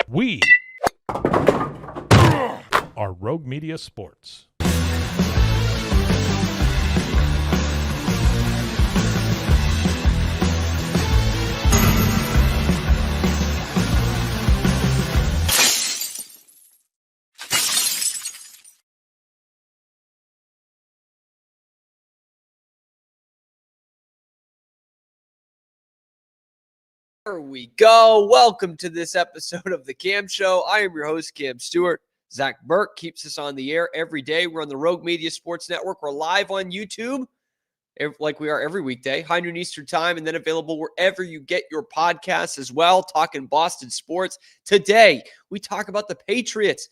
We are Rogue Media Sports. There we go. Welcome to this episode of The Cam Show. I am your host, Cam Stewart. Zach Burke keeps us on the air every day. We're on the Rogue Media Sports Network. We're live on YouTube, like we are every weekday, high noon Eastern time, and then available wherever you get your podcasts as well, talking Boston sports. Today, we talk about the Patriots,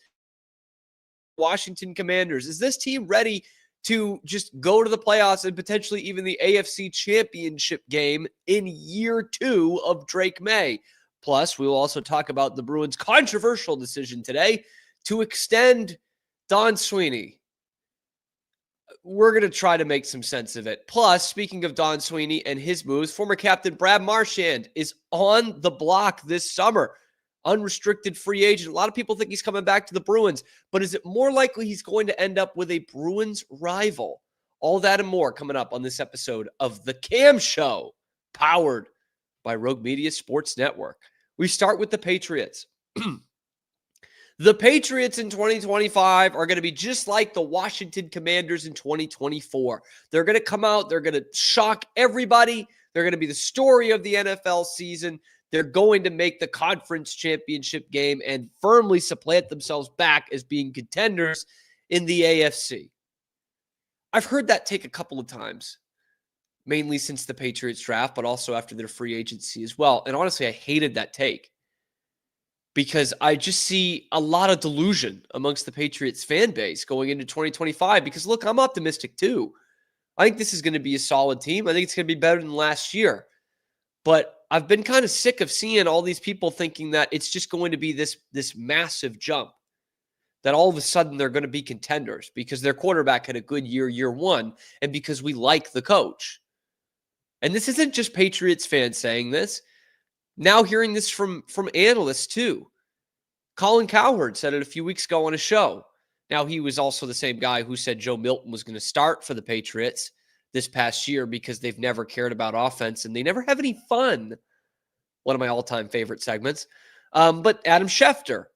Washington Commanders. Is this team ready to just go to the playoffs and potentially even the AFC Championship game in year 2 of Drake Maye? Plus, we will also talk about the Bruins' controversial decision today to extend Don Sweeney. We're going to try to make some sense of it. Plus, speaking of Don Sweeney and his moves, former captain Brad Marchand is on the block this summer. Unrestricted free agent. A lot of people think he's coming back to the Bruins, but is it more likely he's going to end up with a Bruins rival? All that and more coming up on this episode of The Cam Show, powered by Rogue Media Sports Network. We start with the Patriots. The Patriots in 2025 are going to be just like the Washington Commanders in 2024. They're going to come out. They're going to shock everybody. They're going to be the story of the NFL season. They're going to make the conference championship game and firmly supplant themselves back as being contenders in the AFC. I've heard that take a couple of times, mainly since the Patriots draft, but also after their free agency as well. And honestly, I hated that take because I just see a lot of delusion amongst the Patriots fan base going into 2025 because, look, I'm optimistic too. I think this is going to be a solid team. I think it's going to be better than last year. But I've been kind of sick of seeing all these people thinking that it's just going to be this massive jump, that all of a sudden they're going to be contenders because their quarterback had a good year 1, and because we like the coach. And this isn't just Patriots fans saying this. Now hearing this from analysts too. Colin Cowherd said it a few weeks ago on a show. Now he was also the same guy who said Joe Milton was going to start for the Patriots this past year because they've never cared about offense and they never have any fun. One of my all-time favorite segments. But Adam Schefter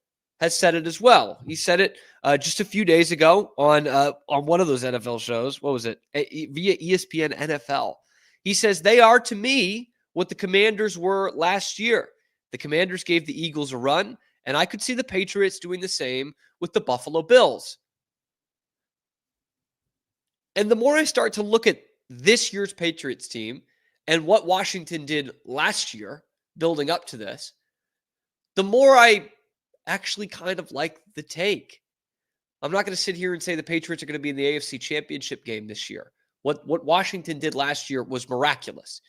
has said it as well. He said it just a few days ago on one of those NFL shows. What was it? Via ESPN NFL. He says, they are to me what the Commanders were last year. The Commanders gave the Eagles a run, and I could see the Patriots doing the same with the Buffalo Bills. And the more I start to look at this year's Patriots team and what Washington did last year, building up to this, the more I actually kind of like the take. I'm not going to sit here and say the Patriots are going to be in the AFC Championship game this year. What Washington did last year was miraculous.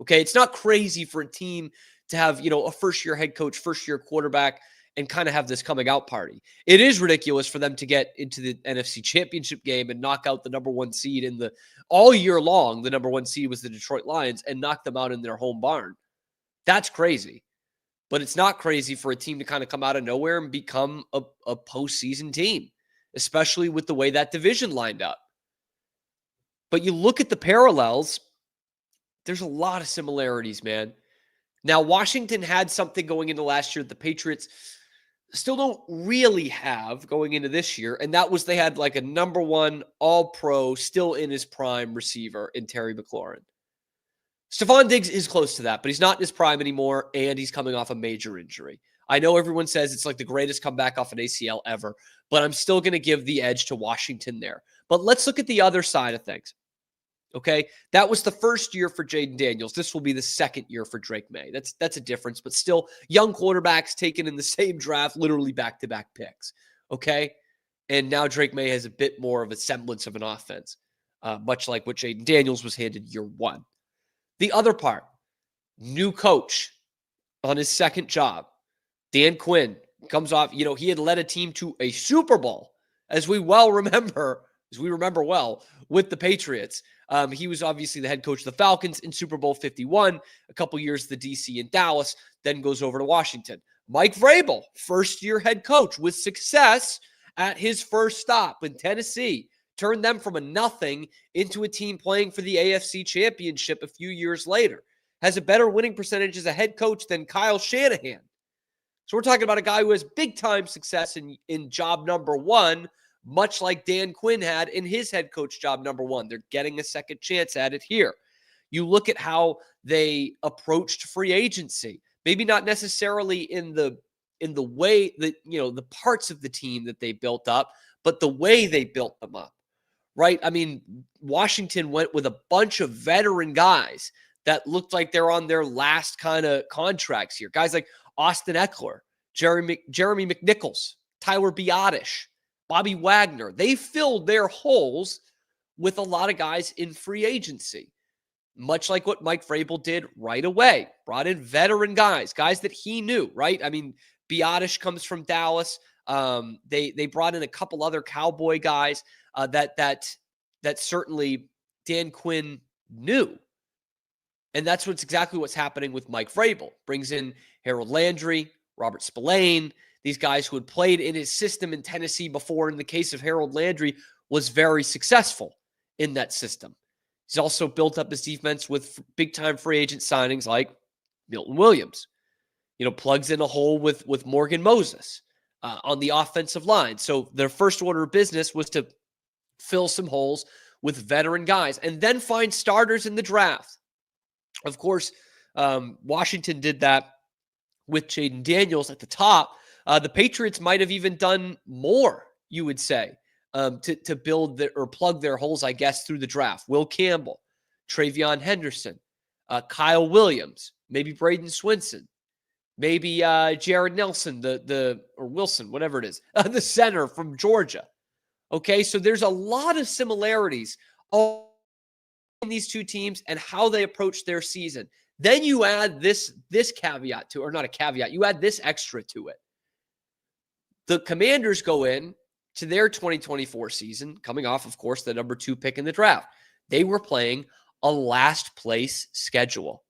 Okay, it's not crazy for a team to have, a first-year head coach, first-year quarterback, and kind of have this coming out party. It is ridiculous for them to get into the NFC Championship game and knock out the number 1 seed all year long. The number 1 seed was the Detroit Lions and knock them out in their home barn. That's crazy. But it's not crazy for a team to kind of come out of nowhere and become a postseason team, especially with the way that division lined up. But you look at the parallels, there's a lot of similarities, man. Now, Washington had something going into last year that the Patriots still don't really have going into this year, and that was they had like a number 1 all-pro, still in his prime receiver in Terry McLaurin. Stephon Diggs is close to that, but he's not in his prime anymore, and he's coming off a major injury. I know everyone says it's like the greatest comeback off an ACL ever, but I'm still going to give the edge to Washington there. But let's look at the other side of things. Okay, that was the first year for Jayden Daniels. This will be the second year for Drake Maye. That's a difference, but still young quarterbacks taken in the same draft, literally back-to-back picks. Okay, and now Drake Maye has a bit more of a semblance of an offense, much like what Jayden Daniels was handed year 1. The other part, new coach on his second job. Dan Quinn comes off, he had led a team to a Super Bowl, as we remember well, with the Patriots. He was obviously the head coach of the Falcons in Super Bowl 51, a couple years the DC in Dallas, then goes over to Washington. Mike Vrabel, first-year head coach with success at his first stop in Tennessee, turned them from a nothing into a team playing for the AFC Championship a few years later, has a better winning percentage as a head coach than Kyle Shanahan. So we're talking about a guy who has big-time success in job number one, much like Dan Quinn had in his head coach job number one. They're getting a second chance at it here. You look at how they approached free agency, maybe not necessarily in the way that, the parts of the team that they built up, but the way they built them up, right? I mean, Washington went with a bunch of veteran guys that looked like they're on their last kind of contracts here. Guys like Austin Eckler, Jeremy McNichols, Tyler Biadasz, Bobby Wagner. They filled their holes with a lot of guys in free agency, much like what Mike Vrabel did right away. Brought in veteran guys that he knew, right? I mean, Biadasz comes from Dallas. They brought in a couple other Cowboy guys that certainly Dan Quinn knew. And that's exactly what's happening with Mike Vrabel. Brings in Harold Landry, Robert Spillane, these guys who had played in his system in Tennessee before. In the case of Harold Landry, was very successful in that system. He's also built up his defense with big-time free agent signings like Milton Williams. Plugs in a hole with Morgan Moses on the offensive line. So their first order of business was to fill some holes with veteran guys and then find starters in the draft. Of course, Washington did that with Jayden Daniels at the top. The Patriots might have even done more, you would say, to build or plug their holes, I guess, through the draft. Will Campbell, Travion Henderson, Kyle Williams, maybe Braden Swinson, maybe Jared Nelson, or Wilson, whatever it is, the center from Georgia. Okay, so there's a lot of similarities in these two teams and how they approach their season. Then you add this caveat to, or not a caveat, you add this extra to it. The Commanders go in to their 2024 season, coming off, of course, the number 2 pick in the draft. They were playing a last place schedule.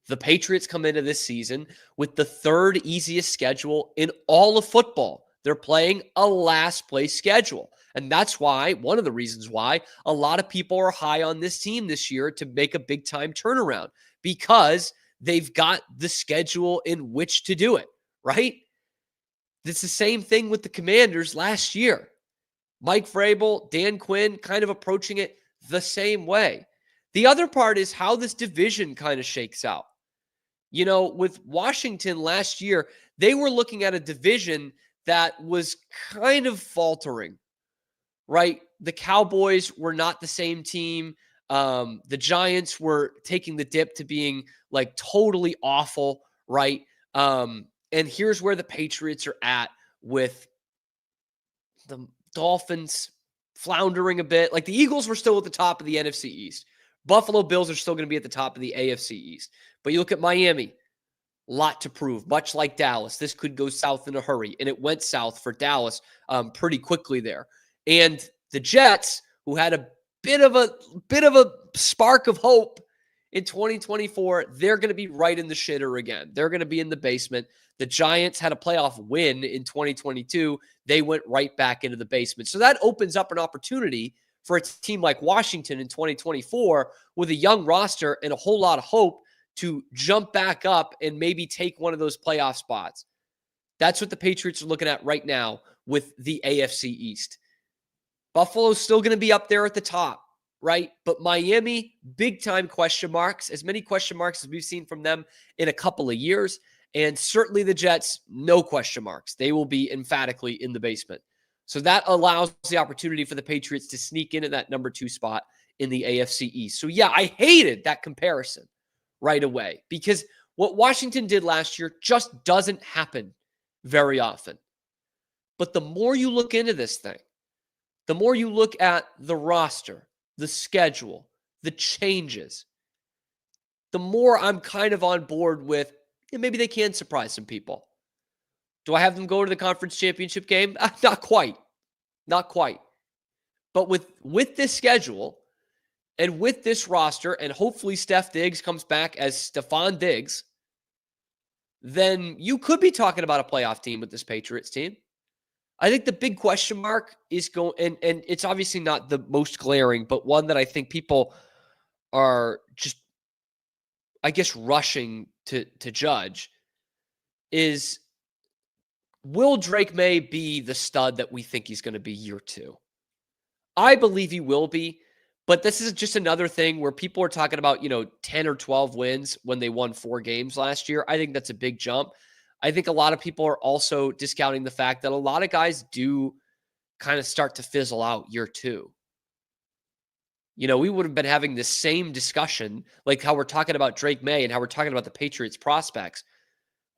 The Patriots come into this season with the 3rd easiest schedule in all of football. They're playing a last place schedule. And that's why, one of the reasons why, a lot of people are high on this team this year to make a big time turnaround, because they've got the schedule in which to do it, right? It's the same thing with the Commanders last year. Mike Vrabel, Dan Quinn kind of approaching it the same way. The other part is how this division kind of shakes out. With Washington last year, they were looking at a division that was kind of faltering, right? The Cowboys were not the same team. The Giants were taking the dip to being like totally awful, right? And here's where the Patriots are at, with the Dolphins floundering a bit. Like, the Eagles were still at the top of the NFC East. Buffalo Bills are still going to be at the top of the AFC East. But you look at Miami, lot to prove, much like Dallas. This could go south in a hurry, and it went south for Dallas pretty quickly there. And the Jets, who had a bit of a spark of hope in 2024, they're going to be right in the shitter again. They're going to be in the basement. The Giants had a playoff win in 2022. They went right back into the basement. So that opens up an opportunity for a team like Washington in 2024 with a young roster and a whole lot of hope to jump back up and maybe take one of those playoff spots. That's what the Patriots are looking at right now with the AFC East. Buffalo's still going to be up there at the top, right? But Miami, big time question marks, as many question marks as we've seen from them in a couple of years. And certainly the Jets, no question marks. They will be emphatically in the basement. So that allows the opportunity for the Patriots to sneak in at that number 2 spot in the AFC East. So yeah, I hated that comparison right away, because what Washington did last year just doesn't happen very often. But the more you look into this thing, the more you look at the roster, the schedule, the changes, the more I'm kind of on board with, maybe they can surprise some people. Do I have them go to the conference championship game? Not quite. Not quite. But with this schedule and with this roster, and hopefully Steph Diggs comes back as Stephon Diggs, then you could be talking about a playoff team with this Patriots team. I think the big question mark is going, and it's obviously not the most glaring, but one that I think people are just, I guess, rushing to judge is, will Drake Maye be the stud that we think he's going to be year 2? I believe he will be, but this is just another thing where people are talking about, 10 or 12 wins when they won 4 games last year. I think that's a big jump. I think a lot of people are also discounting the fact that a lot of guys do kind of start to fizzle out year 2. We would have been having the same discussion, like how we're talking about Drake Maye and how we're talking about the Patriots prospects.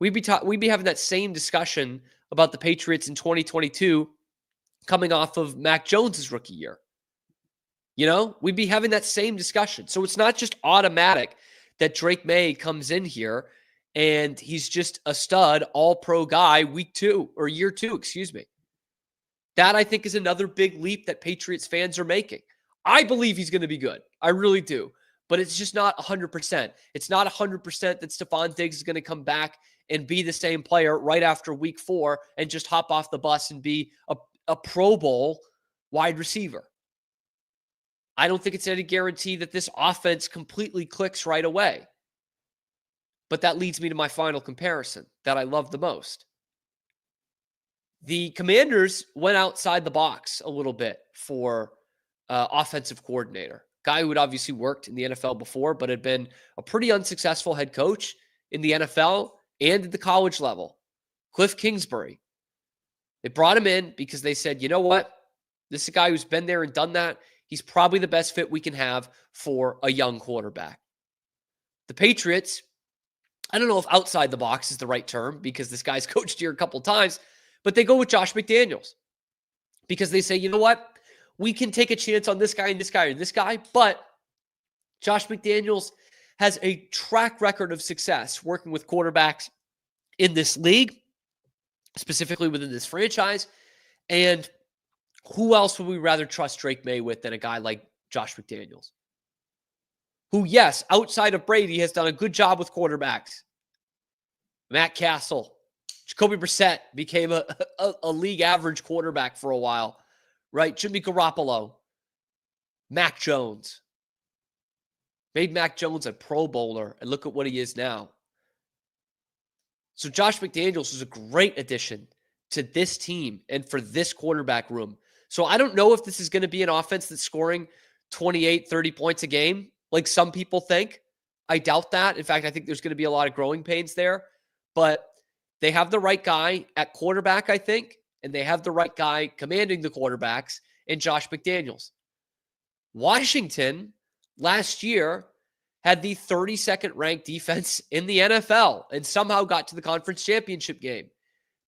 We'd be having that same discussion about the Patriots in 2022 coming off of Mac Jones's rookie year. We'd be having that same discussion. So it's not just automatic that Drake Maye comes in here and he's just a stud, all-pro guy week 2 or year 2, excuse me. That, I think, is another big leap that Patriots fans are making. I believe he's going to be good. I really do. But it's just not 100%. It's not 100% that Stephon Diggs is going to come back and be the same player right after week 4 and just hop off the bus and be a Pro Bowl wide receiver. I don't think it's any guarantee that this offense completely clicks right away. But that leads me to my final comparison that I love the most. The Commanders went outside the box a little bit for offensive coordinator. Guy who had obviously worked in the NFL before, but had been a pretty unsuccessful head coach in the NFL and at the college level. Cliff Kingsbury. They brought him in because they said, you know what? This is a guy who's been there and done that. He's probably the best fit we can have for a young quarterback. The Patriots, I don't know if outside the box is the right term because this guy's coached here a couple times, but they go with Josh McDaniels because they say, you know what? We can take a chance on this guy and this guy and this guy, but Josh McDaniels has a track record of success working with quarterbacks in this league, specifically within this franchise. And who else would we rather trust Drake Maye with than a guy like Josh McDaniels? Who, yes, outside of Brady, has done a good job with quarterbacks. Matt Castle, Jacoby Brissett became a league average quarterback for a while, right? Jimmy Garoppolo, Mac Jones. Made Mac Jones a Pro Bowler, and look at what he is now. So Josh McDaniels is a great addition to this team and for this quarterback room. So I don't know if this is going to be an offense that's scoring 28, 30 points a game, like some people think. I doubt that. In fact, I think there's going to be a lot of growing pains there. But they have the right guy at quarterback, I think, and they have the right guy commanding the quarterbacks in Josh McDaniels. Washington last year had the 32nd ranked defense in the NFL and somehow got to the conference championship game.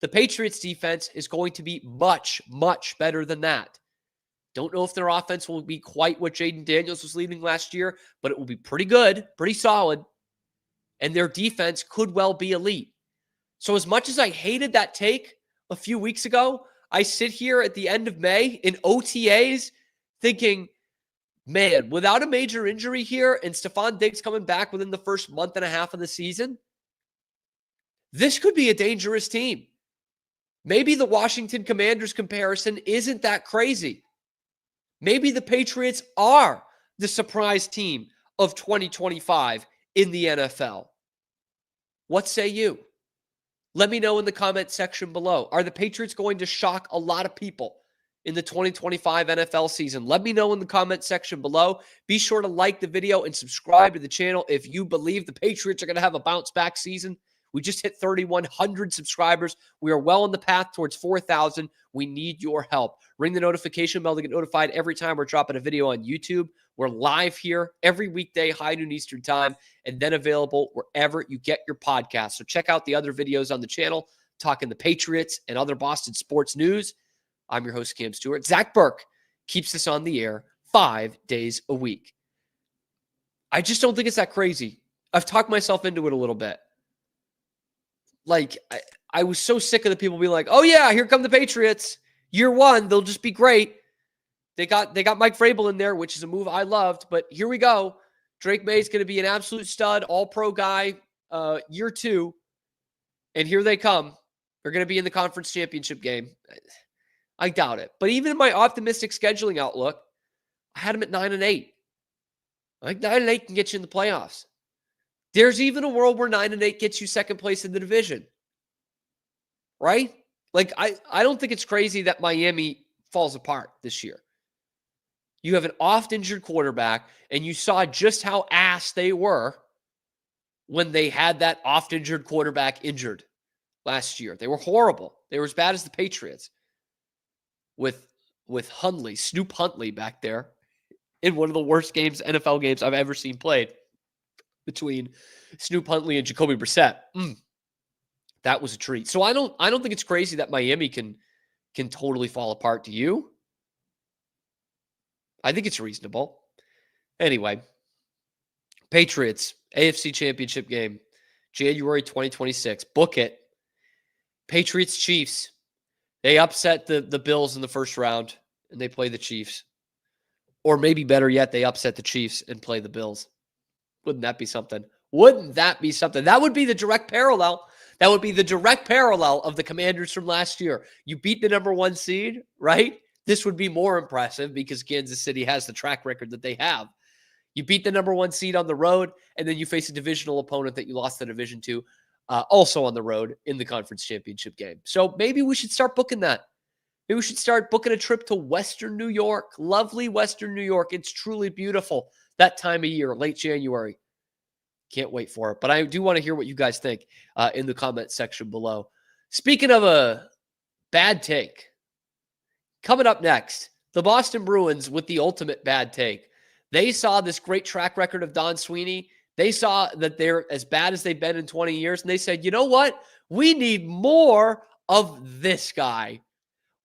The Patriots defense is going to be much, much better than that. Don't know if their offense will be quite what Jayden Daniels was leading last year, but it will be pretty good, pretty solid. And their defense could well be elite. So as much as I hated that take a few weeks ago, I sit here at the end of May in OTAs thinking, man, without a major injury here and Stephon Diggs coming back within the first month and a half of the season, this could be a dangerous team. Maybe the Washington Commanders comparison isn't that crazy. Maybe the Patriots are the surprise team of 2025 in the NFL. What say you? Let me know in the comment section below. Are the Patriots going to shock a lot of people in the 2025 NFL season? Let me know in the comment section below. Be sure to like the video and subscribe to the channel if you believe the Patriots are going to have a bounce back season. We just hit 3,100 subscribers. We are well on the path towards 4,000. We need your help. Ring the notification bell to get notified every time we're dropping a video on YouTube. We're live here every weekday, high noon Eastern time, and then available wherever you get your podcasts. So check out the other videos on the channel, talking the Patriots and other Boston sports news. I'm your host, Cam Stewart. Zach Burke keeps us on the air 5 days a week. I just don't think it's that crazy. I've talked myself into it a little bit. Like, I was so sick of the people being like, oh, yeah, here come the Patriots. Year one, they'll just be great. They got Mike Vrabel in there, which is a move I loved. But here we go. Drake Maye is going to be an absolute stud, all-pro guy year 2. And here they come. They're going to be in the conference championship game. I doubt it. But even in my optimistic scheduling outlook, I had them at 9-8. I think 9-8 can get you in the playoffs. There's even a world where 9-8 gets you second place in the division. Right? Like, I don't think it's crazy that Miami falls apart this year. You have an oft-injured quarterback, and you saw just how ass they were when they had that oft-injured quarterback injured last year. They were horrible. They were as bad as the Patriots with Huntley, Snoop Huntley back there in one of the worst NFL games I've ever seen played between Snoop Huntley and Jacoby Brissett. That was a treat. So I don't think it's crazy that Miami can totally fall apart. To you? I think it's reasonable. Anyway, Patriots, AFC Championship game, January 2026. Book it. Patriots, Chiefs. They upset the Bills in the first round, and they play the Chiefs. Or maybe better yet, they upset the Chiefs and play the Bills. Wouldn't that be something? Wouldn't that be something? That would be the direct parallel. That would be the direct parallel of the Commanders from last year. You beat the number 1 seed, right? This would be more impressive because Kansas City has the track record that they have. You beat the number 1 seed on the road, and then you face a divisional opponent that you lost the division to, also on the road in the conference championship game. So maybe we should start booking that. Maybe we should start booking a trip to Western New York. Lovely Western New York. It's truly beautiful that time of year, late January. Can't wait for it. But I do want to hear what you guys think in the comment section below. Speaking of a bad take, coming up next, the Boston Bruins with the ultimate bad take. They saw this great track record of Don Sweeney. They saw that they're as bad as they've been in 20 years. And they said, you know what? We need more of this guy.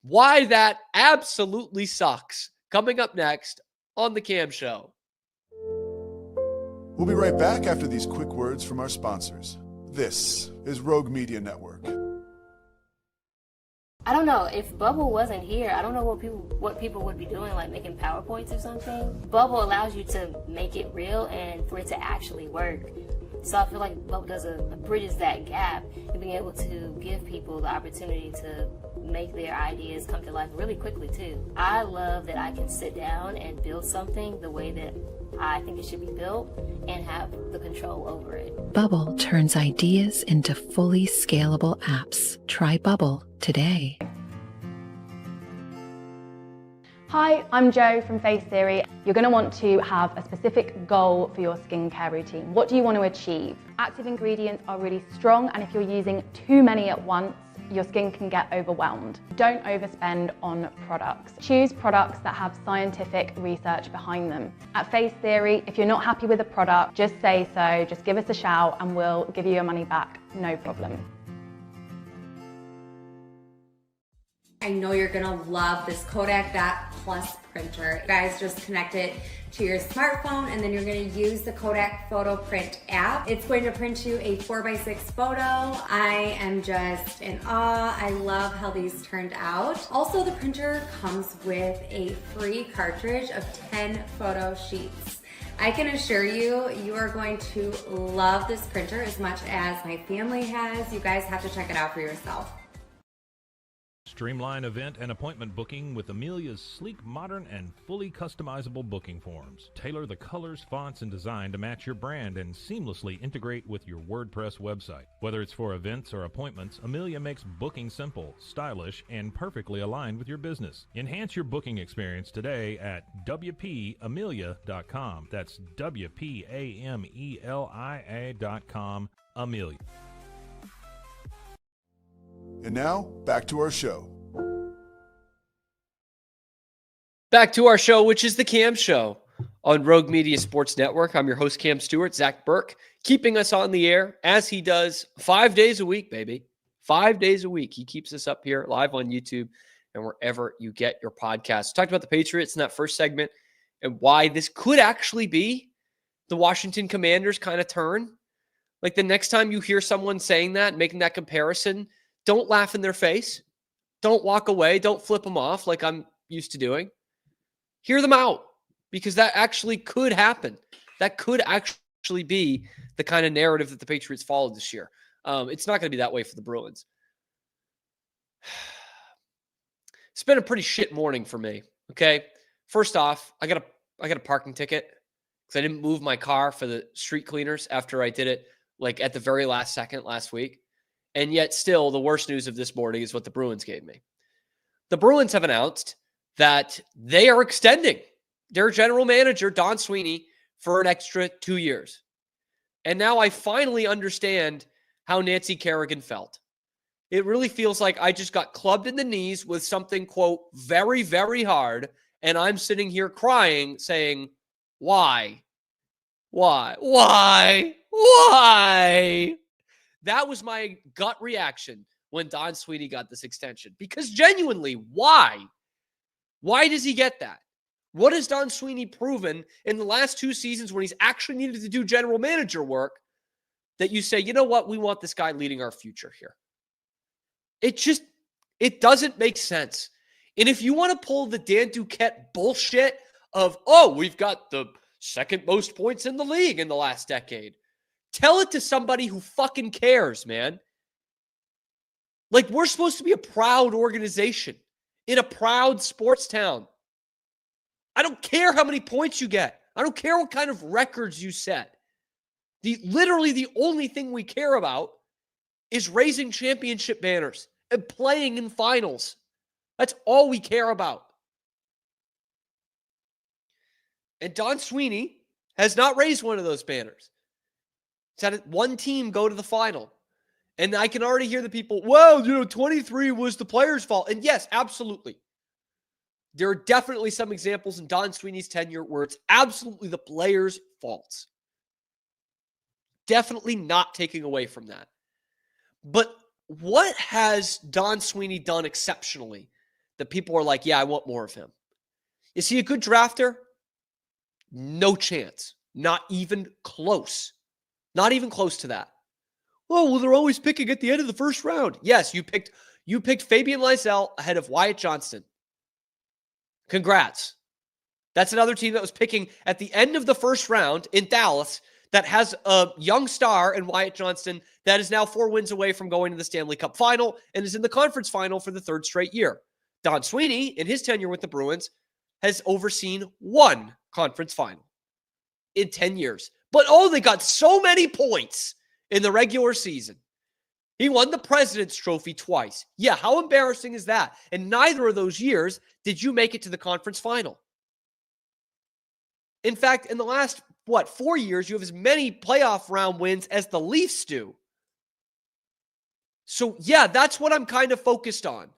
Why that absolutely sucks. Coming up next on The Cam Show. We'll be right back after these quick words from our sponsors. This is Rogue Media Network. I don't know, if Bubble wasn't here, I don't know what people would be doing, like making PowerPoints or something. Bubble allows you to make it real and for it to actually work. So I feel like Bubble bridges that gap and being able to give people the opportunity to make their ideas come to life really quickly too. I love that I can sit down and build something the way that I think it should be built and have the control over it. Bubble turns ideas into fully scalable apps. Try Bubble today. Hi, I'm Jo from Face Theory. You're going to want to have a specific goal for your skincare routine. What do you want to achieve? Active ingredients are really strong, and if you're using too many at once, your skin can get overwhelmed. Don't overspend on products. Choose products that have scientific research behind them. At Face Theory, if you're not happy with a product, just say so, just give us a shout and we'll give you your money back, no problem. I know you're gonna love this Kodak That Plus printer. You guys just connect it to your smartphone and then you're gonna use the Kodak Photo Print app. It's going to print you a 4x6 photo. I am just in awe. I love how these turned out. Also, the printer comes with a free cartridge of 10 photo sheets. I can assure you, you are going to love this printer as much as my family has. You guys have to check it out for yourself. Streamline event and appointment booking with Amelia's sleek, modern, and fully customizable booking forms. Tailor the colors, fonts, and design to match your brand and seamlessly integrate with your WordPress website. Whether it's for events or appointments, Amelia makes booking simple, stylish, and perfectly aligned with your business. Enhance your booking experience today at WPAmelia.com. That's WPAMELIA.com. Amelia. And now, back to our show. Back to our show, which is The Cam Show on Rogue Media Sports Network. I'm your host, Cam Stewart. Zach Burke keeping us on the air as he does 5 days a week, baby. 5 days a week. He keeps us up here live on YouTube and wherever you get your podcasts. Talked about the Patriots in that first segment and why this could actually be the Washington Commanders kind of turn. Like the next time you hear someone saying that, making that comparison, don't laugh in their face. Don't walk away. Don't flip them off like I'm used to doing. Hear them out because that actually could happen. That could actually be the kind of narrative that the Patriots followed this year. It's not going to be that way for the Bruins. It's been a pretty shit morning for me. Okay. First off, I got a parking ticket because I didn't move my car for the street cleaners after I did it like at the very last second last week. And yet still the worst news of this morning is what the Bruins gave me. The Bruins have announced that they are extending their general manager, Don Sweeney, for an extra 2 years. And now I finally understand how Nancy Kerrigan felt. It really feels like I just got clubbed in the knees with something, quote, very, very hard. And I'm sitting here crying, saying, why? Why? Why? Why? That was my gut reaction when Don Sweeney got this extension. Because genuinely, why? Why does he get that? What has Don Sweeney proven in the last 2 seasons when he's actually needed to do general manager work that you say, you know what, we want this guy leading our future here? It doesn't make sense. And if you want to pull the Dan Duquette bullshit of, oh, we've got the second most points in the league in the last decade, tell it to somebody who fucking cares, man. Like, we're supposed to be a proud organization in a proud sports town. I don't care how many points you get. I don't care what kind of records you set. Literally the only thing we care about is raising championship banners and playing in finals. That's all we care about. And Don Sweeney has not raised one of those banners. He's had one team go to the final. And I can already hear the people, well, 23 was the players' fault. And yes, absolutely. There are definitely some examples in Don Sweeney's tenure where it's absolutely the players' faults. Definitely not taking away from that. But what has Don Sweeney done exceptionally that people are like, yeah, I want more of him? Is he a good drafter? No chance. Not even close. Not even close to that. Oh, well, they're always picking at the end of the first round. Yes, you picked Fabian Lysell ahead of Wyatt Johnston. Congrats. That's another team that was picking at the end of the first round in Dallas that has a young star in Wyatt Johnston that is now 4 wins away from going to the Stanley Cup final and is in the conference final for the 3rd straight year. Don Sweeney, in his tenure with the Bruins, has overseen 1 conference final in 10 years. But, they got so many points in the regular season. He won the President's Trophy twice. Yeah, how embarrassing is that? And neither of those years did you make it to the conference final. In fact, in the last, 4 years, you have as many playoff round wins as the Leafs do. So, yeah, that's what I'm kind of focused on.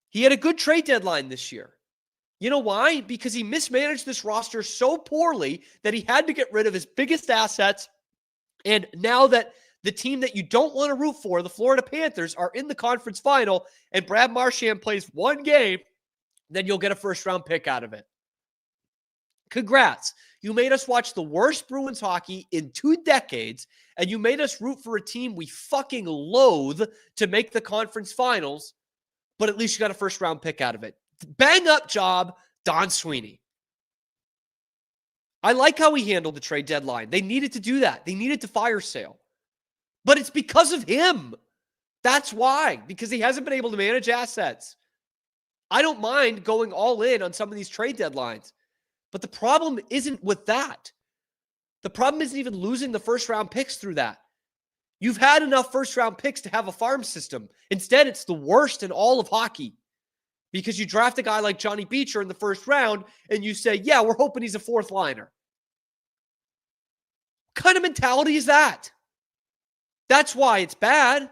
He had a good trade deadline this year. You know why? Because he mismanaged this roster so poorly that he had to get rid of his biggest assets. And now that the team that you don't want to root for, the Florida Panthers, are in the conference final and Brad Marchand plays 1 game, then you'll get a first-round pick out of it. Congrats. You made us watch the worst Bruins hockey in 2 decades, and you made us root for a team we fucking loathe to make the conference finals, but at least you got a first-round pick out of it. Bang up job, Don Sweeney. I like how he handled the trade deadline. They needed to do that. They needed to fire Sale. But it's because of him. That's why. Because he hasn't been able to manage assets. I don't mind going all in on some of these trade deadlines. But the problem isn't with that. The problem isn't even losing the first-round picks through that. You've had enough first-round picks to have a farm system. Instead, it's the worst in all of hockey. Because you draft a guy like Johnny Beecher in the first round, and you say, yeah, we're hoping he's a 4th liner. What kind of mentality is that? That's why it's bad.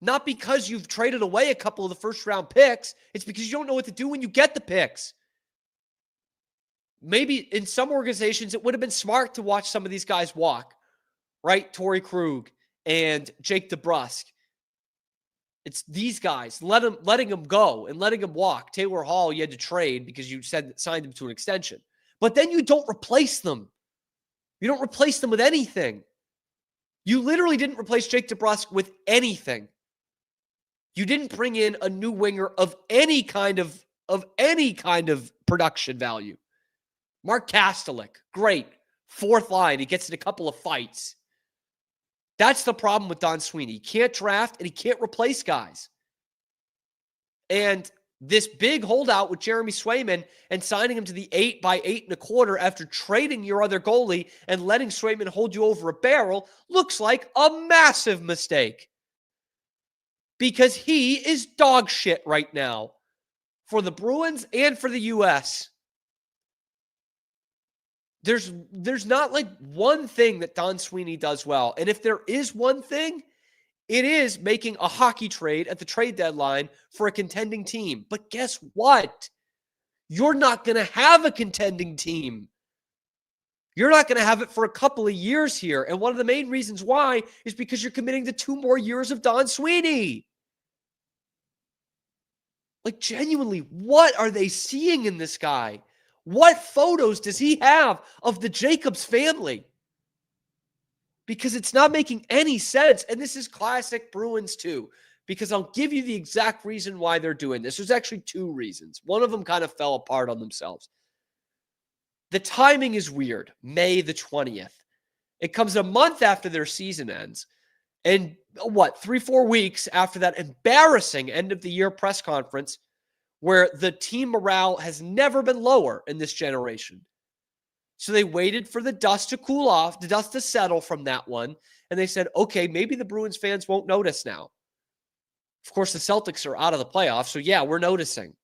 Not because you've traded away a couple of the first-round picks. It's because you don't know what to do when you get the picks. Maybe in some organizations, it would have been smart to watch some of these guys walk, right? Torrey Krug and Jake DeBrusk. It's these guys letting them go and letting them walk. Taylor Hall, you had to trade because you signed him to an extension. But then you don't replace them. You don't replace them with anything. You literally didn't replace Jake DeBrusk with anything. You didn't bring in a new winger of any kind of production value. Mark Kastelik, great. 4th line. He gets in a couple of fights. That's the problem with Don Sweeney. He can't draft and he can't replace guys. And this big holdout with Jeremy Swayman and signing him to the 8 by 8.25 after trading your other goalie and letting Swayman hold you over a barrel looks like a massive mistake. Because he is dog shit right now for the Bruins and for the U.S. There's not like one thing that Don Sweeney does well. And if there is one thing, it is making a hockey trade at the trade deadline for a contending team. But guess what? You're not going to have a contending team. You're not going to have it for a couple of years here. And one of the main reasons why is because you're committing to 2 more years of Don Sweeney. Like, genuinely, what are they seeing in this guy? What photos does he have of the Jacobs family? Because it's not making any sense. And this is classic Bruins too, because I'll give you the exact reason why they're doing this. There's actually 2 reasons. One of them kind of fell apart on themselves. The timing is weird. May the 20th. It comes a month after their season ends. And 3-4 weeks after that embarrassing end of the year press conference where the team morale has never been lower in this generation. So they waited for the dust to cool off, the dust to settle from that one. And they said, okay, maybe the Bruins fans won't notice now. Of course, the Celtics are out of the playoffs. So yeah, we're noticing.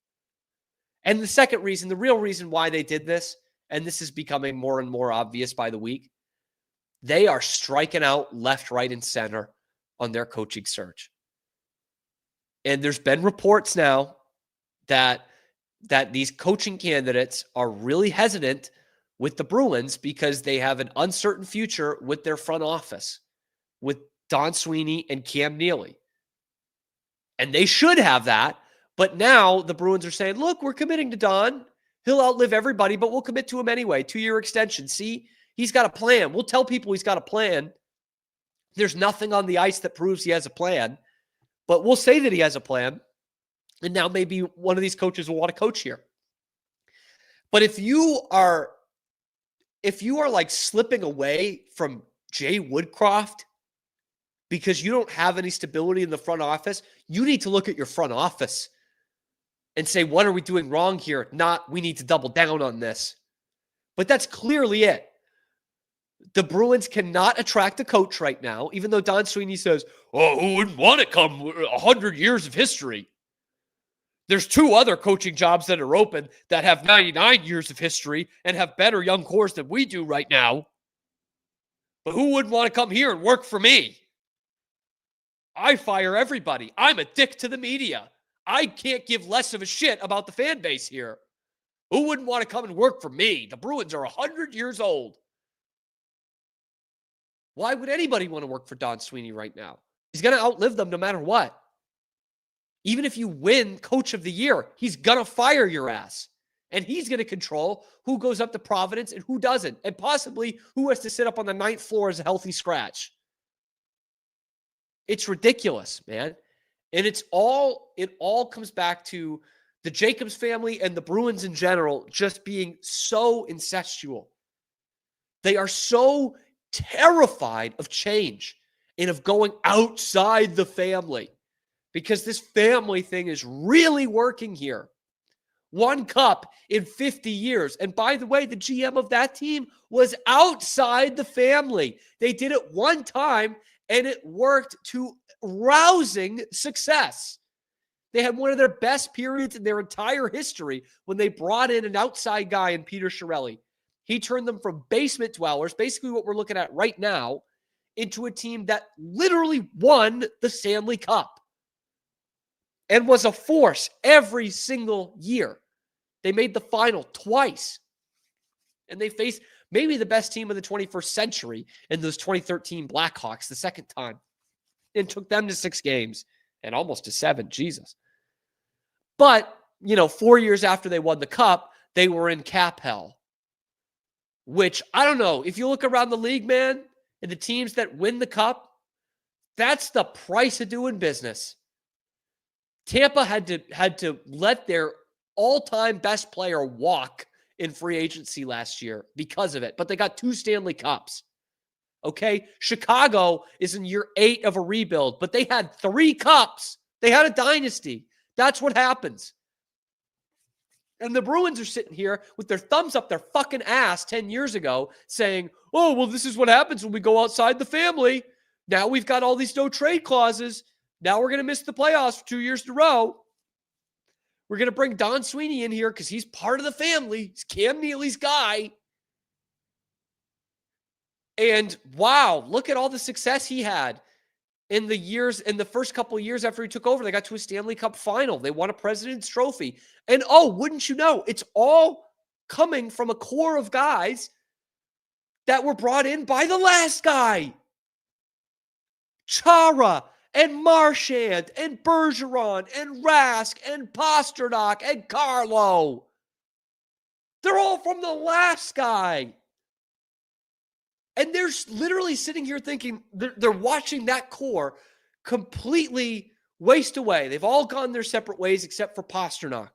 And the second reason, the real reason why they did this, and this is becoming more and more obvious by the week, they are striking out left, right, and center on their coaching search. And there's been reports now that these coaching candidates are really hesitant with the Bruins because they have an uncertain future with their front office, with Don Sweeney and Cam Neely. And they should have that. But now the Bruins are saying, look, we're committing to Don. He'll outlive everybody, but we'll commit to him anyway. 2-year extension. See, he's got a plan. We'll tell people he's got a plan. There's nothing on the ice that proves he has a plan, but we'll say that he has a plan. And now maybe one of these coaches will want to coach here. But if you are like slipping away from Jay Woodcroft because you don't have any stability in the front office, you need to look at your front office and say, what are we doing wrong here? Not, we need to double down on this. But that's clearly it. The Bruins cannot attract a coach right now, even though Don Sweeney says, oh, who wouldn't want to come 100 years of history? There's 2 other coaching jobs that are open that have 99 years of history and have better young cores than we do right now. But who wouldn't want to come here and work for me? I fire everybody. I'm a dick to the media. I can't give less of a shit about the fan base here. Who wouldn't want to come and work for me? The Bruins are 100 years old. Why would anybody want to work for Don Sweeney right now? He's going to outlive them no matter what. Even if you win Coach of the Year, he's going to fire your ass. And he's going to control who goes up to Providence and who doesn't. And possibly who has to sit up on the 9th floor as a healthy scratch. It's ridiculous, man. And it all comes back to the Jacobs family and the Bruins in general just being so incestual. They are so terrified of change and of going outside the family because this family thing is really working here. 1 cup in 50 years. And by the way, the GM of that team was outside the family. They did it 1 time and it worked to rousing success. They had one of their best periods in their entire history when they brought in an outside guy in Peter Chiarelli. He turned them from basement dwellers, basically what we're looking at right now, into a team that literally won the Stanley Cup and was a force every single year. They made the final twice. And they faced maybe the best team of the 21st century in those 2013 Blackhawks the second time. And took them to 6 games and almost to 7. Jesus. But, 4 years after they won the cup, they were in cap hell. Which, I don't know, if you look around the league, man, and the teams that win the cup, that's the price of doing business. Tampa had to let their all-time best player walk in free agency last year because of it. But they got 2 Stanley Cups. Okay? Chicago is in year 8 of a rebuild, but they had 3 cups. They had a dynasty. That's what happens. And the Bruins are sitting here with their thumbs up their fucking ass 10 years ago saying, oh, well, this is what happens when we go outside the family. Now we've got all these no trade clauses. Now we're going to miss the playoffs for 2 years in a row. We're going to bring Don Sweeney in here because he's part of the family. He's Cam Neely's guy. And wow, look at all the success he had in the first couple of years after he took over. They got to a Stanley Cup final. They won a President's Trophy. And oh, wouldn't you know, it's all coming from a core of guys that were brought in by the last guy. Chara and Marchand and Bergeron and Rask and Pasternak and Carlo. They're all from the last guy. And they're literally sitting here thinking they're watching that core completely waste away. They've all gone their separate ways except for Pasternak.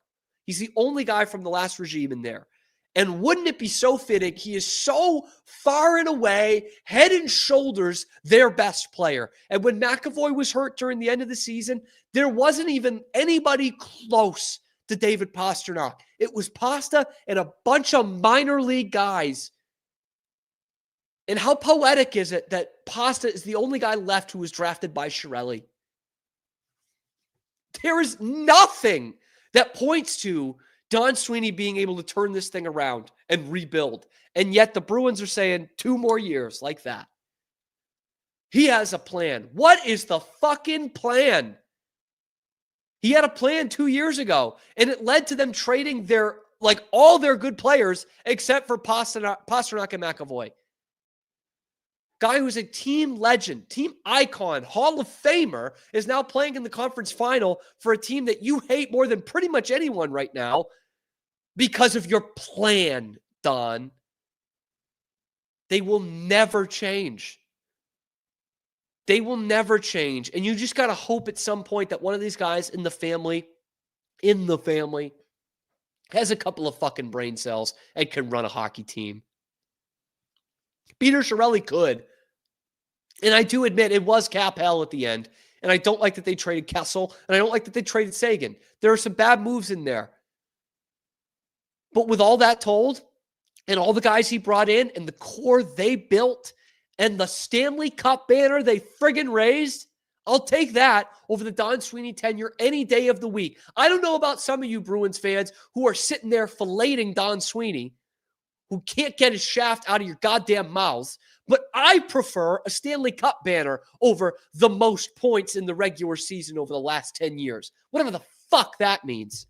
He's the only guy from the last regime in there. And wouldn't it be so fitting? He is so far and away, head and shoulders, their best player. And when McAvoy was hurt during the end of the season, there wasn't even anybody close to David Pasternak. It was Pasta and a bunch of minor league guys. And how poetic is it that Pasta is the only guy left who was drafted by Chiarelli? There is nothing that points to Don Sweeney being able to turn this thing around and rebuild. And yet the Bruins are saying 2 more years like that. He has a plan. What is the fucking plan? He had a plan 2 years ago, and it led to them trading all their good players except for Pasternak and McAvoy. Guy who's a team legend, team icon, Hall of Famer, is now playing in the conference final for a team that you hate more than pretty much anyone right now because of your plan, Don. They will never change. They will never change. And you just got to hope at some point that one of these guys in the family, has a couple of fucking brain cells and can run a hockey team. Peter Chiarelli could. And I do admit it was cap hell at the end. And I don't like that they traded Kessel. And I don't like that they traded Sagan. There are some bad moves in there. But with all that told, and all the guys he brought in, and the core they built, and the Stanley Cup banner they friggin' raised, I'll take that over the Don Sweeney tenure any day of the week. I don't know about some of you Bruins fans who are sitting there filleting Don Sweeney, who can't get his shaft out of your goddamn mouths, but I prefer a Stanley Cup banner over the most points in the regular season over the last 10 years. Whatever the fuck that means.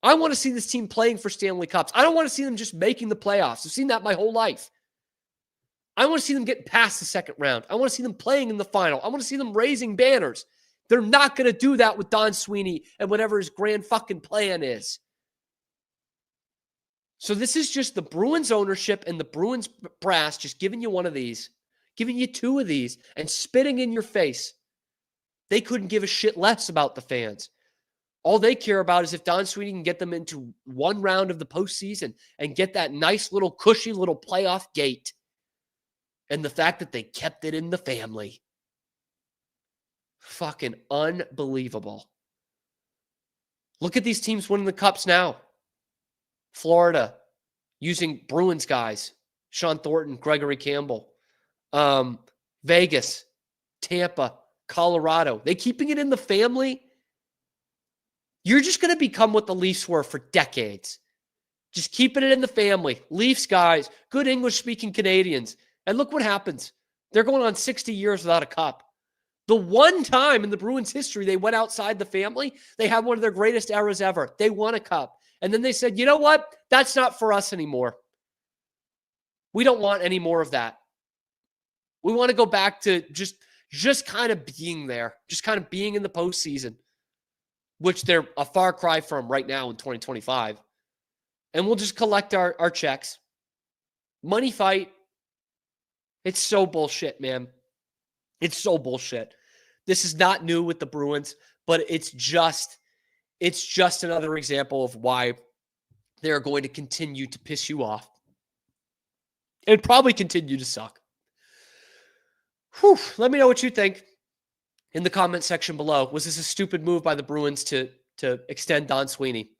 I want to see this team playing for Stanley Cups. I don't want to see them just making the playoffs. I've seen that my whole life. I want to see them get past the second round. I want to see them playing in the final. I want to see them raising banners. They're not going to do that with Don Sweeney and whatever his grand fucking plan is. So this is just the Bruins ownership and the Bruins brass just giving you one of these, giving you 2 of these, and spitting in your face. They couldn't give a shit less about the fans. All they care about is if Don Sweeney can get them into one round of the postseason and get that nice little cushy little playoff gate. And the fact that they kept it in the family. Fucking unbelievable. Look at these teams winning the cups now. Florida, using Bruins guys. Sean Thornton, Gregory Campbell. Vegas, Tampa, Colorado. They keeping it in the family? You're just going to become what the Leafs were for decades. Just keeping it in the family. Leafs guys, good English-speaking Canadians. And look what happens. They're going on 60 years without a cup. The one time in the Bruins history they went outside the family, they had one of their greatest eras ever. They won a cup. And then they said, you know what? That's not for us anymore. We don't want any more of that. We want to go back to just kind of being there, just kind of being in the postseason, which they're a far cry from right now in 2025. And we'll just collect our checks. Money fight. It's so bullshit, man. It's so bullshit. This is not new with the Bruins, but it's just another example of why they're going to continue to piss you off and probably continue to suck. Let me know what you think in the comment section below. Was this a stupid move by the Bruins to extend Don Sweeney?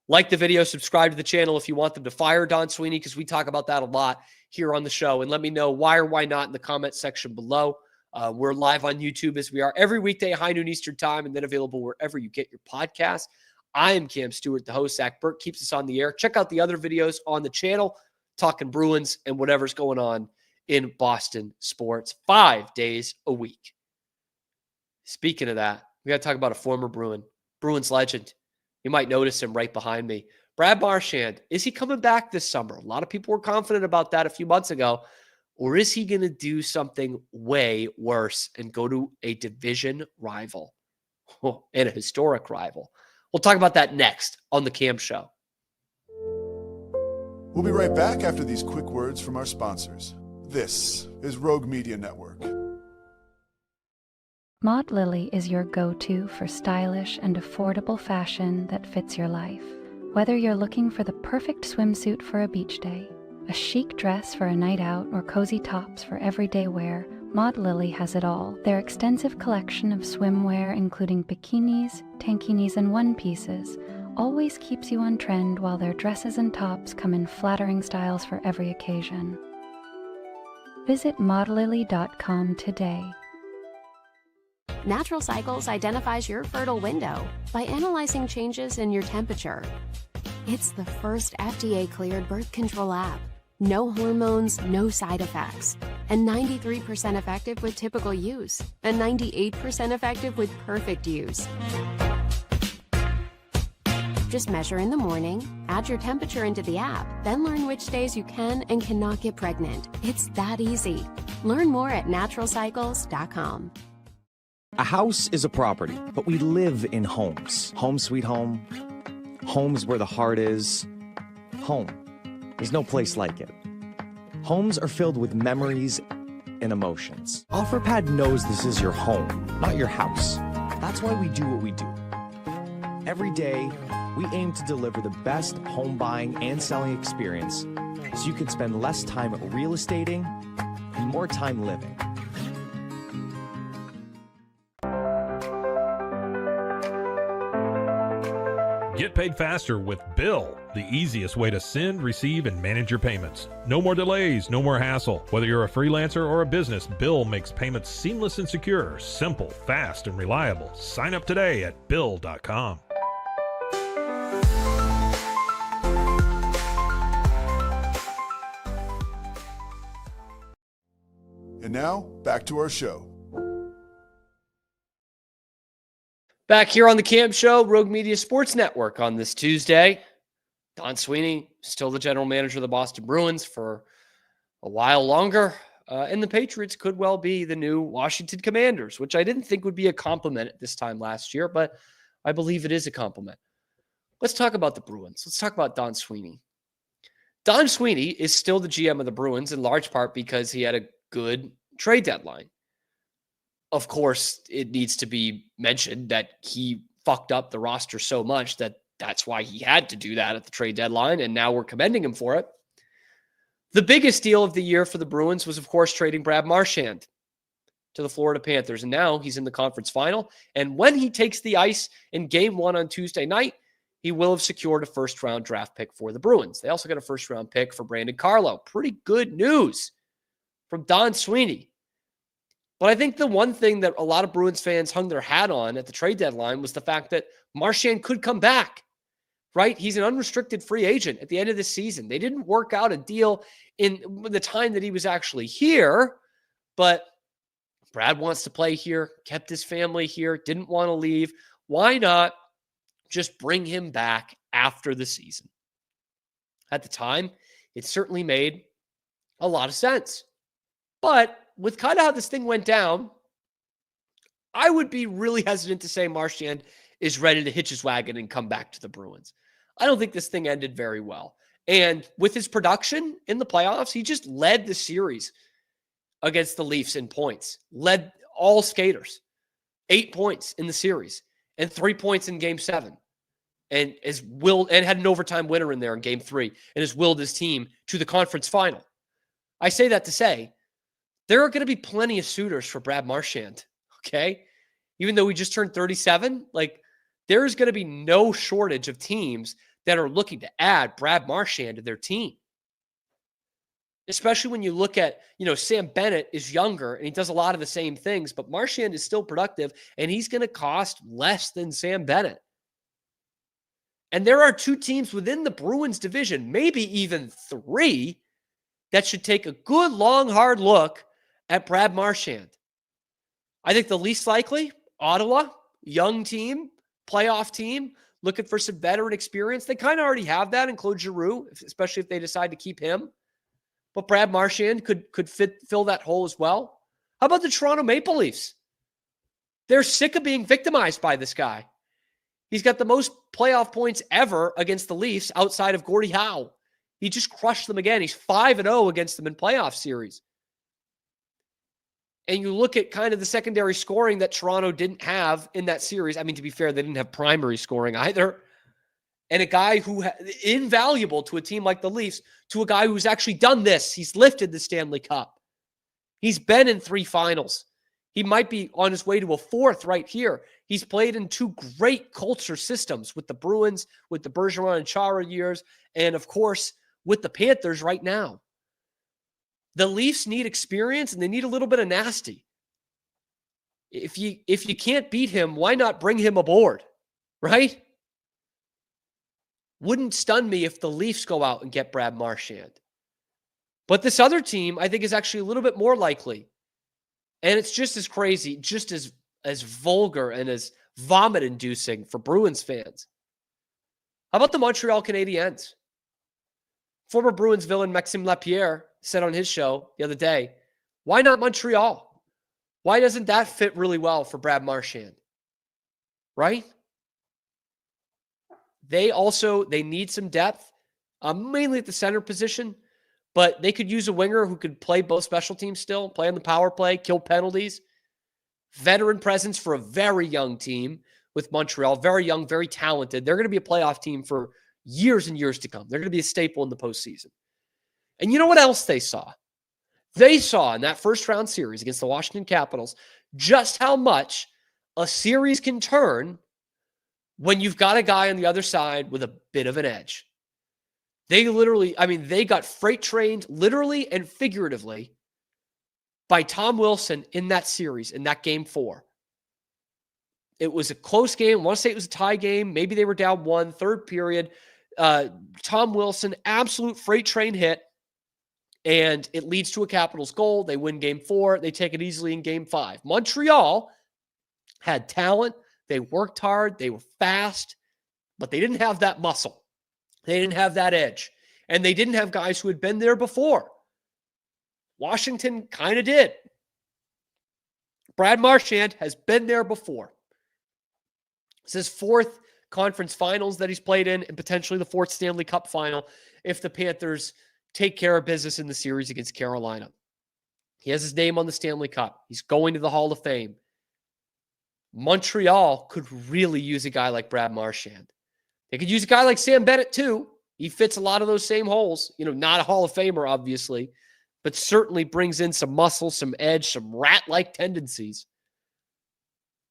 Like the video, subscribe to the channel if you want them to fire Don Sweeney, because we talk about that a lot here on the show. And let me know why or why not in the comment section below. We're live on YouTube as we are every weekday, high noon Eastern time, and then available wherever you get your podcasts. I am Cam Stewart, the host. Zach Burke keeps us on the air. Check out the other videos on the channel, talking Bruins and whatever's going on in Boston sports 5 days a week. Speaking of that, we got to talk about a former Bruins legend. You might notice him right behind me. Brad Marchand, is he coming back this summer? A lot of people were confident about that a few months ago. Or is he going to do something way worse and go to a division rival and a historic rival? We'll talk about that next on The Cam Show. We'll be right back after these quick words from our sponsors. This is Rogue Media Network. Maud Lily is your go-to for stylish and affordable fashion that fits your life. Whether you're looking for the perfect swimsuit for a beach day, a chic dress for a night out, or cozy tops for everyday wear, Maud Lily has it all. Their extensive collection of swimwear, including bikinis, tankinis, and one-pieces, always keeps you on trend, while their dresses and tops come in flattering styles for every occasion. Visit maudlily.com today. Natural Cycles identifies your fertile window by analyzing changes in your temperature. It's the first FDA-cleared birth control app. No hormones, no side effects, and 93% effective with typical use, and 98% effective with perfect use. Just measure in the morning, add your temperature into the app, then learn which days you can and cannot get pregnant. It's that easy. Learn more at naturalcycles.com. A house is a property, but we live in homes. Home sweet home. Homes where the heart is. Home. There's no place like it. Homes are filled with memories and emotions. OfferPad knows this is your home, not your house. That's why we do what we do. Every day, we aim to deliver the best home buying and selling experience so you can spend less time real estating and more time living. Get paid faster with Bill, the easiest way to send, receive, and manage your payments. No more delays, no more hassle. Whether you're a freelancer or a business, Bill makes payments seamless and secure, simple, fast, and reliable. Sign up today at Bill.com. And now, back to our show. Back here on The Cam Show, Rogue Media Sports Network on this Tuesday. Don Sweeney, still the general manager of the Boston Bruins for a while longer. And the Patriots could well be the new Washington Commanders, which I didn't think would be a compliment at this time last year, but I believe it is a compliment. Let's talk about the Bruins. Let's talk about Don Sweeney. Don Sweeney is still the GM of the Bruins in large part because he had a good trade deadline. Of course, it needs to be mentioned that he fucked up the roster so much that that's why he had to do that at the trade deadline, and now we're commending him for it. The biggest deal of the year for the Bruins was, of course, trading Brad Marchand to the Florida Panthers, and now he's in the conference final, and when he takes the ice in Game 1 on Tuesday night, he will have secured a first-round draft pick for the Bruins. They also got a first-round pick for Brandon Carlo. Pretty good news from Don Sweeney. But I think the one thing that a lot of Bruins fans hung their hat on at the trade deadline was the fact that Marchand could come back, right? He's an unrestricted free agent at the end of the season. They didn't work out a deal in the time that he was actually here, but Brad wants to play here, kept his family here, didn't want to leave. Why not just bring him back after the season? At the time, it certainly made a lot of sense. But with kind of how this thing went down, I would be really hesitant to say Marchand is ready to hitch his wagon and come back to the Bruins. I don't think this thing ended very well. And with his production in the playoffs, he just led the series against the Leafs in points, led all skaters, 8 points in the series and 3 points in Game 7. And had an overtime winner in there in Game 3 and has willed his team to the conference final. I say that to say there are going to be plenty of suitors for Brad Marchand, okay? Even though he just turned 37, like there's going to be no shortage of teams that are looking to add Brad Marchand to their team. Especially when you look at, Sam Bennett is younger and he does a lot of the same things, but Marchand is still productive and he's going to cost less than Sam Bennett. And there are 2 teams within the Bruins division, maybe even 3, that should take a good, long, hard look at Brad Marchand. I think the least likely, Ottawa, young team, playoff team, looking for some veteran experience. They kind of already have that in Claude Giroux, especially if they decide to keep him. But Brad Marchand could fill that hole as well. How about the Toronto Maple Leafs? They're sick of being victimized by this guy. He's got the most playoff points ever against the Leafs outside of Gordie Howe. He just crushed them again. He's 5-0 against them in playoff series. And you look at kind of the secondary scoring that Toronto didn't have in that series. I mean, to be fair, they didn't have primary scoring either. And a guy who invaluable to a team like the Leafs, to a guy who's actually done this. He's lifted the Stanley Cup. He's been in 3 finals. He might be on his way to a 4th right here. He's played in 2 great culture systems with the Bruins, with the Bergeron and Chara years, and of course, with the Panthers right now. The Leafs need experience and they need a little bit of nasty. If you can't beat him, why not bring him aboard, right? Wouldn't stun me if the Leafs go out and get Brad Marchand. But this other team, I think, is actually a little bit more likely. And it's just as crazy, just as vulgar and as vomit-inducing for Bruins fans. How about the Montreal Canadiens? Former Bruins villain Maxime Lapierre said on his show the other day, why not Montreal? Why doesn't that fit really well for Brad Marchand? Right? They need some depth, mainly at the center position, but they could use a winger who could play both special teams still, play on the power play, kill penalties. Veteran presence for a very young team with Montreal, very young, very talented. They're going to be a playoff team for years and years to come. They're going to be a staple in the postseason. And you know what else they saw? They saw in that first round series against the Washington Capitals just how much a series can turn when you've got a guy on the other side with a bit of an edge. They got freight trained literally and figuratively by Tom Wilson in that series, in that game 4. It was a close game. I want to say it was a tie game. Maybe they were down 1, 3rd period. Tom Wilson, absolute freight train hit, and it leads to a Capitals goal. They win game 4. They take it easily in game 5. Montreal had talent. They worked hard. They were fast, but they didn't have that muscle. They didn't have that edge, and they didn't have guys who had been there before. Washington kind of did. Brad Marchand has been there before. It's his 4th conference finals that he's played in, and potentially the 4th Stanley Cup final if the Panthers take care of business in the series against Carolina. He has his name on the Stanley Cup. He's going to the Hall of Fame. Montreal could really use a guy like Brad Marchand. They could use a guy like Sam Bennett too. He fits a lot of those same holes. Not a Hall of Famer, obviously, but certainly brings in some muscle, some edge, some rat-like tendencies.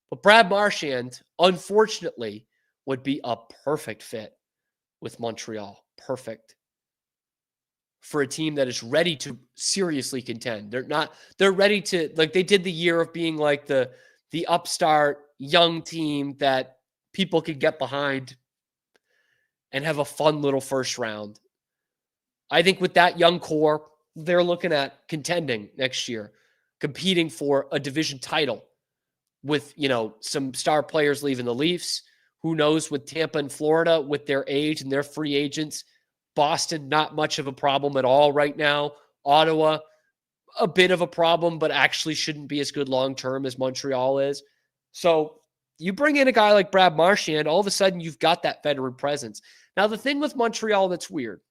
But Brad Marchand, unfortunately, would be a perfect fit with Montreal. Perfect. For a team that is ready to seriously contend. They're ready to, like they did the year of being like the upstart young team that people could get behind and have a fun little first round. I think with that young core, they're looking at contending next year, competing for a division title with, some star players leaving the Leafs. Who knows with Tampa and Florida with their age and their free agents. Boston, not much of a problem at all right now. Ottawa, a bit of a problem, but actually shouldn't be as good long-term as Montreal is. So you bring in a guy like Brad Marchand, all of a sudden you've got that veteran presence. Now, the thing with Montreal that's weird,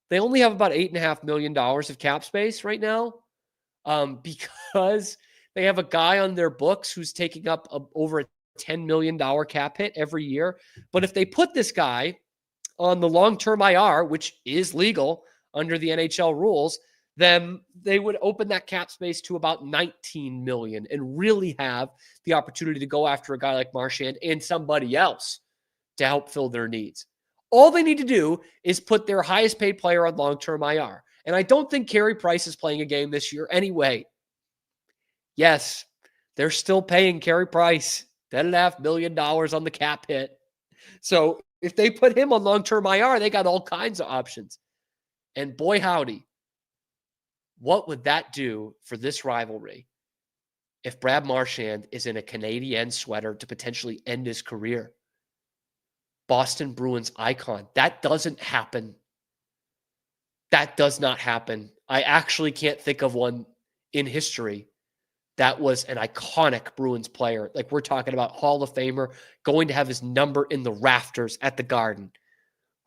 they only have about $8.5 million of cap space right now because they have a guy on their books who's taking up over a $10 million cap hit every year. But if they put this guy on the long-term IR, which is legal under the NHL rules, then they would open that cap space to about 19 million and really have the opportunity to go after a guy like Marchand and somebody else to help fill their needs. All they need to do is put their highest paid player on long-term IR. And I don't think Carey Price is playing a game this year anyway. Yes, they're still paying Carey Price $10.5 million on the cap hit. So if they put him on long-term IR, they got all kinds of options. And boy, howdy, what would that do for this rivalry if Brad Marchand is in a Canadian sweater to potentially end his career? Boston Bruins icon. That doesn't happen. That does not happen. I actually can't think of one in history that was an iconic Bruins player. Like we're talking about Hall of Famer going to have his number in the rafters at the Garden,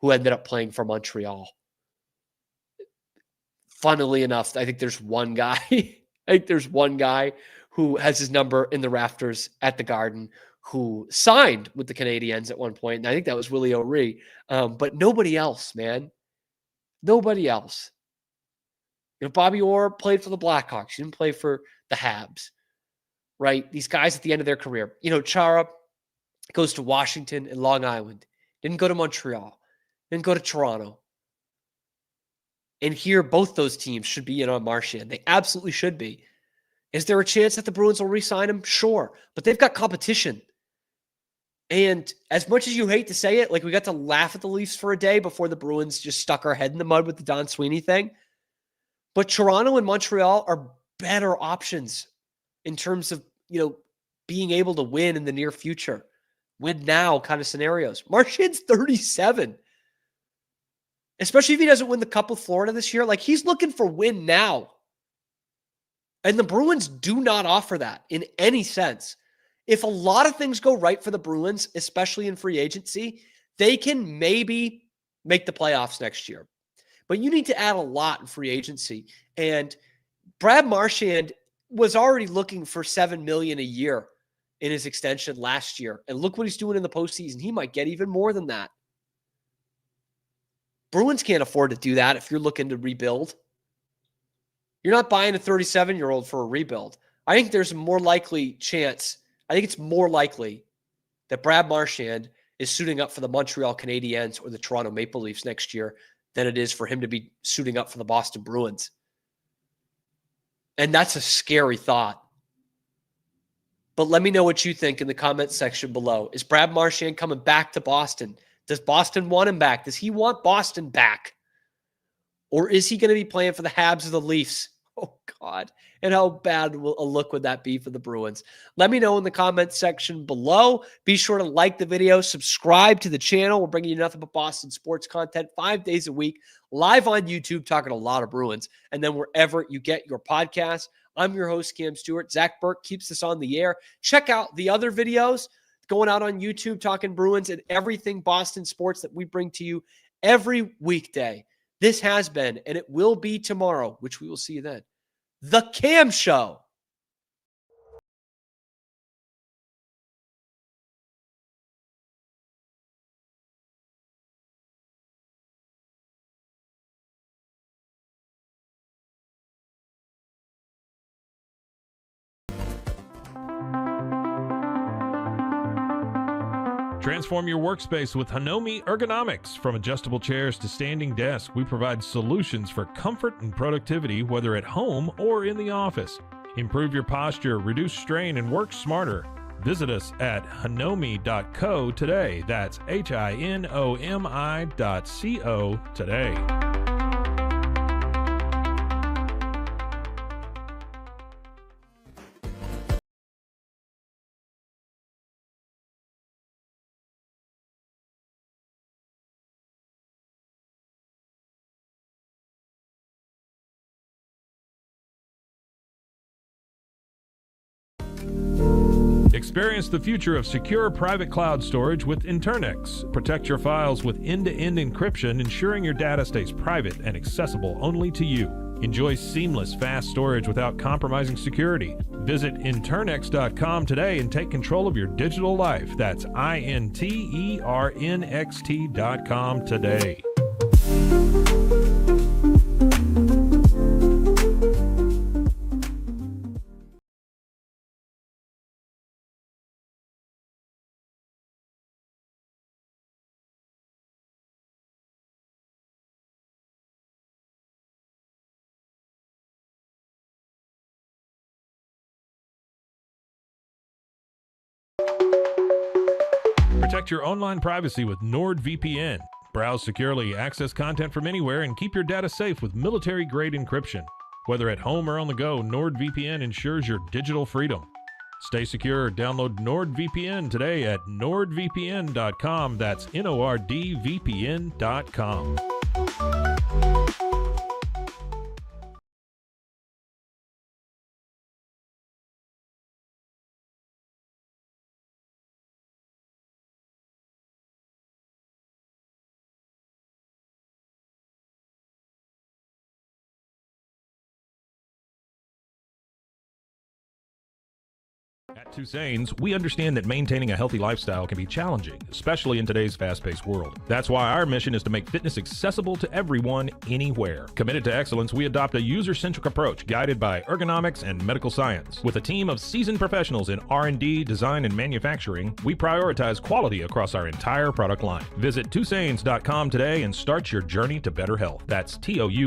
who ended up playing for Montreal. Funnily enough, I think there's one guy. Who has his number in the rafters at the Garden, who signed with the Canadiens at one point. And I think that was Willie O'Ree. But nobody else, man. Nobody else. You know, Bobby Orr played for the Blackhawks. He didn't play for the Habs, right? These guys at the end of their career. You know, Chara goes to Washington and Long Island. Didn't go to Montreal. Didn't go to Toronto. And here, both those teams should be in on Marchand. They absolutely should be. Is there a chance that the Bruins will re-sign him? Sure. But they've got competition. And as much as you hate to say it, like we got to laugh at the Leafs for a day before the Bruins just stuck our head in the mud with the Don Sweeney thing. But Toronto and Montreal are better options in terms of, you know, being able to win in the near future. Win now kind of scenarios. Marchand's 37. Especially if he doesn't win the Cup with Florida this year. Like, he's looking for win now. And the Bruins do not offer that in any sense. If a lot of things go right for the Bruins, especially in free agency, they can maybe make the playoffs next year. But you need to add a lot in free agency. And Brad Marchand was already looking for $7 million a year in his extension last year. And look what he's doing in the postseason. He might get even more than that. Bruins can't afford to do that if you're looking to rebuild. You're not buying a 37-year-old for a rebuild. I think there's a more likely chance. I think it's more likely that Brad Marchand is suiting up for the Montreal Canadiens or the Toronto Maple Leafs next year than it is for him to be suiting up for the Boston Bruins. And that's a scary thought. But let me know what you think in the comments section below. Is Brad Marchand coming back to Boston? Does Boston want him back? Does he want Boston back? Or is he going to be playing for the Habs or the Leafs? Oh, God. And how bad a look would that be for the Bruins? Let me know in the comments section below. Be sure to like the video, subscribe to the channel. We're bringing you nothing but Boston sports content 5 days a week, live on YouTube, talking a lot of Bruins, and then wherever you get your podcasts. I'm your host, Cam Stewart. Zach Burke keeps us on the air. Check out the other videos going out on YouTube, talking Bruins and everything Boston sports that we bring to you every weekday. This has been, and it will be tomorrow, which we will see you then, The Cam Show. Transform your workspace with Hanomi Ergonomics. From adjustable chairs to standing desks, we provide solutions for comfort and productivity, whether at home or in the office. Improve your posture, reduce strain, and work smarter. Visit us at hanomi.co today. That's HINOMI.co today. Experience the future of secure private cloud storage with Internex. Protect your files with end-to-end encryption, ensuring your data stays private and accessible only to you. Enjoy seamless, fast storage without compromising security. Visit Internex.com today and take control of your digital life. That's INTERNXT.com today. Protect your online privacy with NordVPN. Browse securely, access content from anywhere, and keep your data safe with military-grade encryption. Whether at home or on the go, NordVPN ensures your digital freedom. Stay secure. Download NordVPN today at nordvpn.com. That's NORDVPN.com. At Tusane's, we understand that maintaining a healthy lifestyle can be challenging, especially in today's fast-paced world. That's why our mission is to make fitness accessible to everyone, anywhere. Committed to excellence, we adopt a user-centric approach guided by ergonomics and medical science. With a team of seasoned professionals in R&D, design, and manufacturing, we prioritize quality across our entire product line. Visit Tusains.com today and start your journey to better health. That's TOUSAINS.com.